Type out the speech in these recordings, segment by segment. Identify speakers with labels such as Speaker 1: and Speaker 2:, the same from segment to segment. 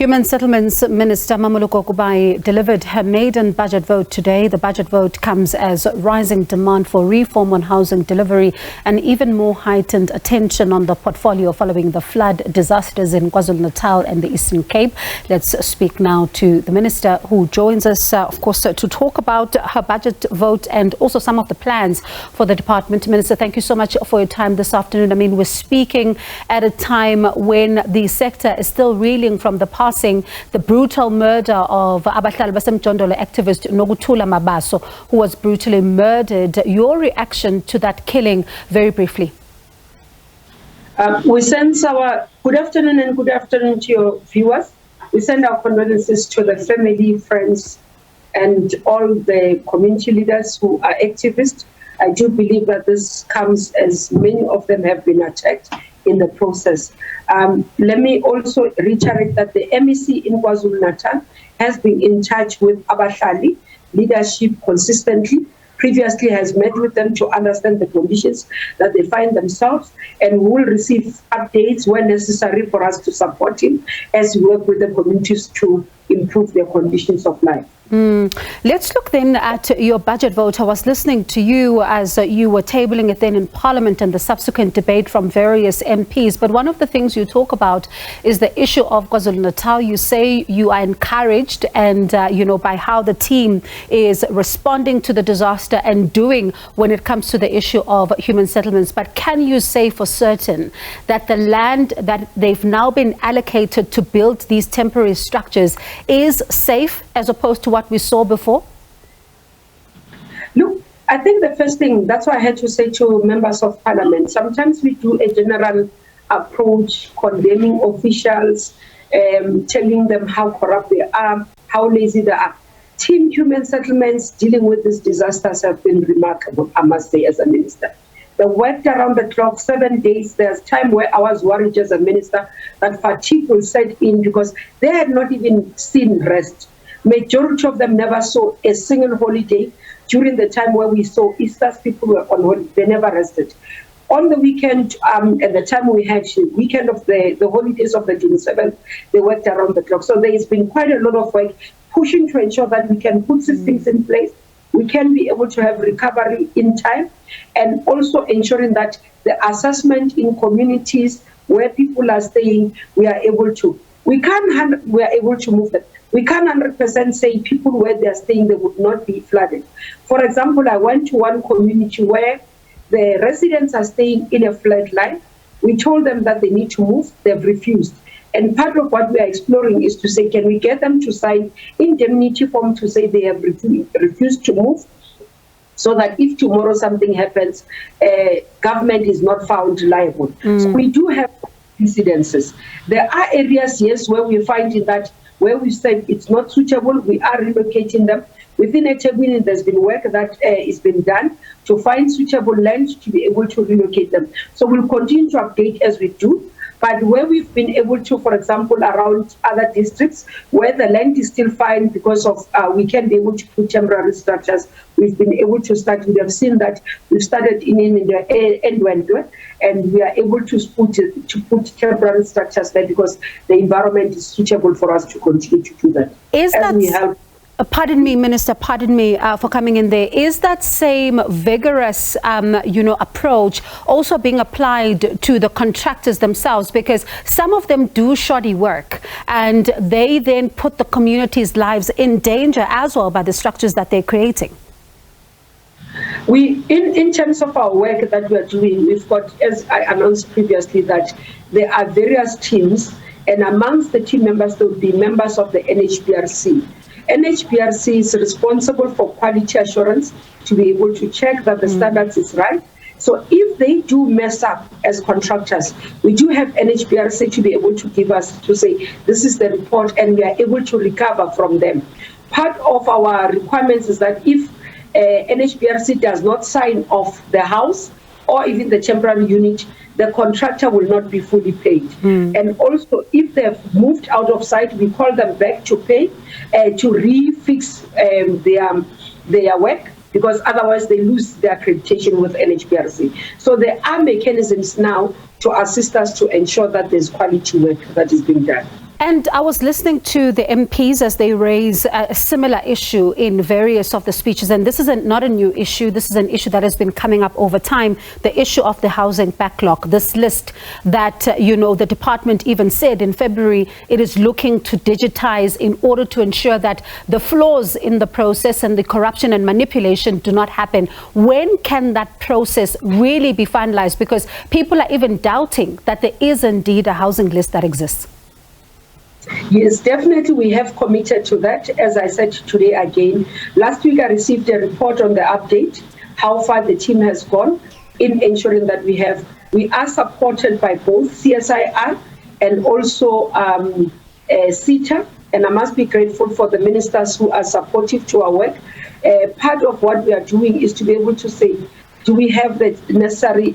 Speaker 1: Human Settlements Minister Mmamoloko Kubayi delivered her maiden budget vote today. The budget vote comes as rising demand for reform on housing delivery and even more heightened attention on the portfolio following the flood disasters in KwaZulu-Natal and the Eastern Cape. Let's speak now to the Minister, who joins us, of course, to talk about her budget vote and also some of the plans for the department. Minister, thank you so much for your time this afternoon. I mean, we're speaking at a time when the sector is still reeling from the the brutal murder of Abahlali baseMjondolo activist Nokuthula Mabaso, who was brutally murdered. Your reaction to that killing, very briefly.
Speaker 2: We send our good afternoon and good afternoon to your viewers. We send our condolences to the family, friends, and all the community leaders who are activists. I do believe that this comes as many of them have been attacked in the process. Let me also reiterate that the MEC in KwaZulu-Natal has been in touch with Abahlali leadership consistently, previously has met with them to understand the conditions that they find themselves, and will receive updates when necessary for us to support him as we work with the communities to improve their conditions of life.
Speaker 1: Let's look then at your budget vote. I was listening to you as you were tabling it then in Parliament and the subsequent debate from various MPs. But one of the things you talk about is the issue of KwaZulu-Natal. You say you are encouraged and, by how the team is responding to the disaster and doing when it comes to the issue of human settlements. But can you say for certain that the land that they've now been allocated to build these temporary structures is safe as opposed to what we saw before?
Speaker 2: Look, I think the first thing, that's why I had to say to members of Parliament, sometimes we do a general approach, condemning officials, telling them how corrupt they are, how lazy they are. Team Human Settlements dealing with these disasters have been remarkable, I must say, as a minister. They worked around the clock, 7 days. There's time where I was worried as a minister that fatigue will set in because they had not even seen rest. Majority of them never saw a single holiday during the time where we saw Easter's people were on holiday. They never rested. On the weekend, at the time we had the weekend of the holidays of the June 7th, they worked around the clock. So there has been quite a lot of work pushing to ensure that we can put systems in place. We can be able to have recovery in time, and also ensuring that the assessment in communities where people are staying, we are able to move them. We can't 100% say people where they're staying, they would not be flooded. For example, I went to one community where the residents are staying in a flood line. We told them that they need to move, they've refused. And part of what we are exploring is to say, can we get them to sign indemnity form to say they have refused to move, so that if tomorrow something happens, government is not found liable. So we do have incidences. There are areas, yes, where we find that where we said it's not suitable, we are relocating them. Within eThekwini, there's been work that is been done to find suitable land to be able to relocate them. So we'll continue to update as we do. But where we've been able to, for example, around other districts where the land is still fine because of we can be able to put temporary structures, we've been able to start. We have seen that we've started in the Ndwendwe, and we are able to put temporary structures there because the environment is suitable for us to continue to do that.
Speaker 1: Pardon me, Minister, pardon me for coming in there. Is that same vigorous, approach also being applied to the contractors themselves? Because some of them do shoddy work and they then put the community's lives in danger as well by the structures that they're creating.
Speaker 2: In terms of our work that we are doing, we've got, as I announced previously, that there are various teams, and amongst the team members, there will be members of the NHPRC. NHPRC is responsible for quality assurance to be able to check that the standards is right. So if they do mess up as contractors, we do have NHPRC to be able to give us to say, this is the report, and we are able to recover from them. Part of our requirements is that if NHPRC does not sign off the house or even the temporary unit, the contractor will not be fully paid. And also, if they've moved out of site, we call them back to pay, to refix their work, because otherwise they lose their accreditation with NHPRC. So there are mechanisms now to assist us to ensure that there's quality work that is being done.
Speaker 1: And I was listening to the MPs as they raise a similar issue in various of the speeches. And this is not a new issue. This is an issue that has been coming up over time. The issue of the housing backlog, this list that, the department even said in February, it is looking to digitize in order to ensure that the flaws in the process and the corruption and manipulation do not happen. When can that process really be finalized? Because people are even doubting that there is indeed a housing list that exists.
Speaker 2: Yes, definitely we have committed to that. As I said today again, last week I received a report on the update, how far the team has gone in ensuring that we are supported by both CSIR and also CETA, and I must be grateful for the ministers who are supportive to our work. Part of what we are doing is to be able to say, do we have the necessary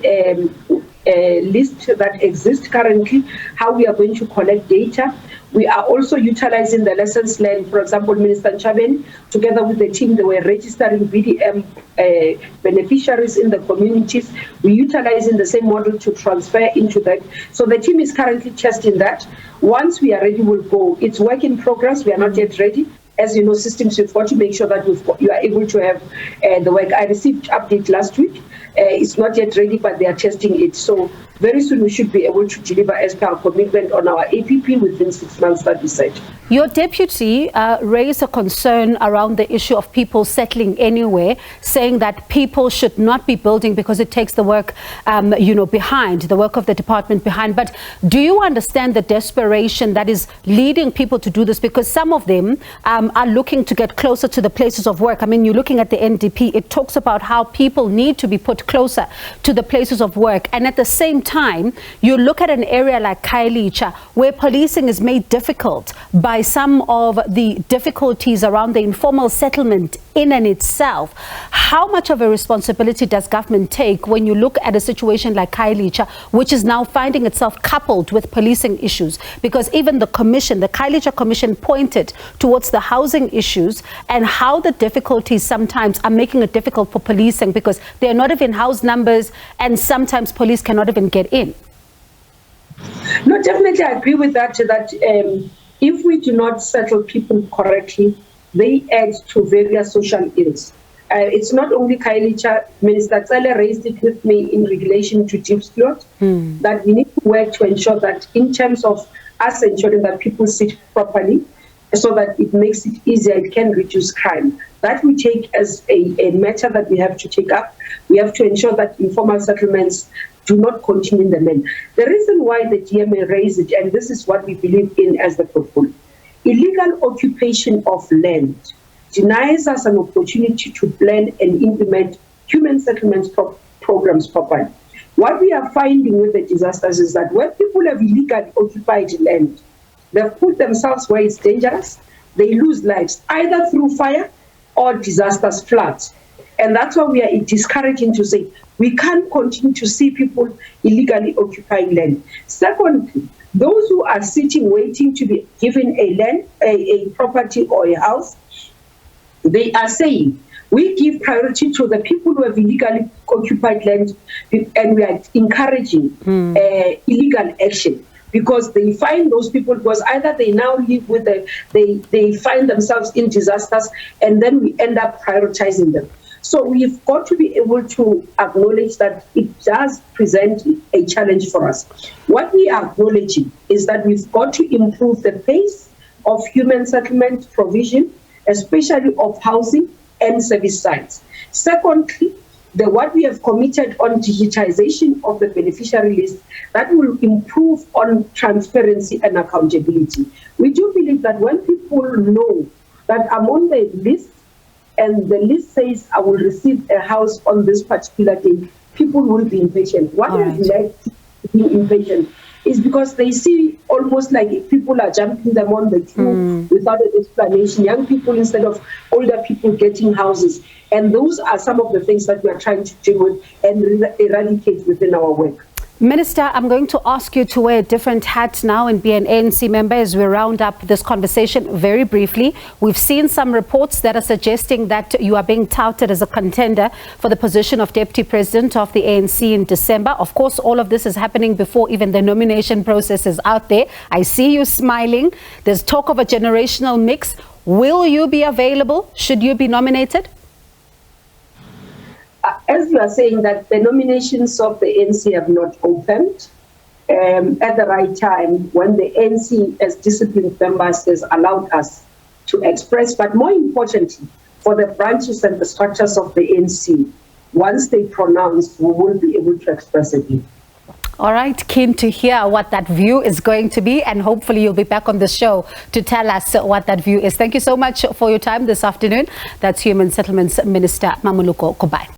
Speaker 2: list that exists currently, how we are going to collect data. We are also utilizing the lessons learned. For example, Minister Chabeni, together with the team, they were registering BDM beneficiaries in the communities. We're utilizing the same model to transfer into that. So the team is currently testing that. Once we are ready, we'll go. It's work in progress. We are not yet ready. As you know, systems, we've got to make sure that you are able to have the work. I received update last week. It's not yet ready, but they are testing it. So very soon we should be able to deliver as per our commitment on our APP within 6 months that we said.
Speaker 1: Your deputy raised a concern around the issue of people settling anywhere, saying that people should not be building because it takes the work, behind, the work of the department behind. But do you understand the desperation that is leading people to do this? Because some of them are looking to get closer to the places of work. I mean, you're looking at the NDP, it talks about how people need to be put closer to the places of work. And at the same time, you look at an area like Khayelitsha, where policing is made difficult by some of the difficulties around the informal settlement in and itself. How much of a responsibility does government take when you look at a situation like Khayelitsha, which is now finding itself coupled with policing issues? Because even the commission, the Khayelitsha Commission, pointed towards the housing issues and how the difficulties sometimes are making it difficult for policing because they're not even house numbers and sometimes police cannot even get in.
Speaker 2: No, definitely I agree with that, if we do not settle people correctly, they add to various social ills. It's not only Khayelitsha. Minister Tsele raised it with me in relation to Diepsloot, that we need to work to ensure that in terms of us ensuring that people sit properly, so that it makes it easier, it can reduce crime. That we take as a matter that we have to take up. We have to ensure that informal settlements do not continue in the land. The reason why the DMA raised it, and this is what we believe in as the portfolio, illegal occupation of land denies us an opportunity to plan and implement human settlements programs properly. What we are finding with the disasters is that when people have illegally occupied land, they've put themselves where it's dangerous, they lose lives, either through fire or disasters, floods. And that's why we are discouraging to say, we can't continue to see people illegally occupying land. Secondly, those who are sitting waiting to be given a land, a property or a house, they are saying, we give priority to the people who have illegally occupied land, and we are encouraging illegal action. Because they find those people, because either they now live with they find themselves in disasters, and then we end up prioritizing them. So we've got to be able to acknowledge that it does present a challenge for us. What we are acknowledging is that we've got to improve the pace of human settlement provision, especially of housing and service sites. Secondly, what we have committed on digitization of the beneficiary list, that will improve on transparency and accountability. We do believe that when people know that I'm on the list and the list says I will receive a house on this particular day, people will be impatient. What has led to being impatient is because they see almost like people are jumping them on the queue without an explanation. Young people instead of older people getting houses. And those are some of the things that we are trying to deal with and eradicate within our work.
Speaker 1: Minister, I'm going to ask you to wear a different hat now and be an ANC member as we round up this conversation very briefly. We've seen some reports that are suggesting that you are being touted as a contender for the position of Deputy President of the ANC in December. Of course, all of this is happening before even the nomination process is out there. I see you smiling. There's talk of a generational mix. Will you be available should you be nominated?
Speaker 2: As you are saying that the nominations of the ANC have not opened at the right time when the ANC as disciplined members has allowed us to express, but more importantly, for the branches and the structures of the ANC, once they pronounce, we will be able to express again.
Speaker 1: All right, keen to hear what that view is going to be, and hopefully you'll be back on the show to tell us what that view is. Thank you so much for your time this afternoon. That's Human Settlements Minister Mmamoloko Kubayi.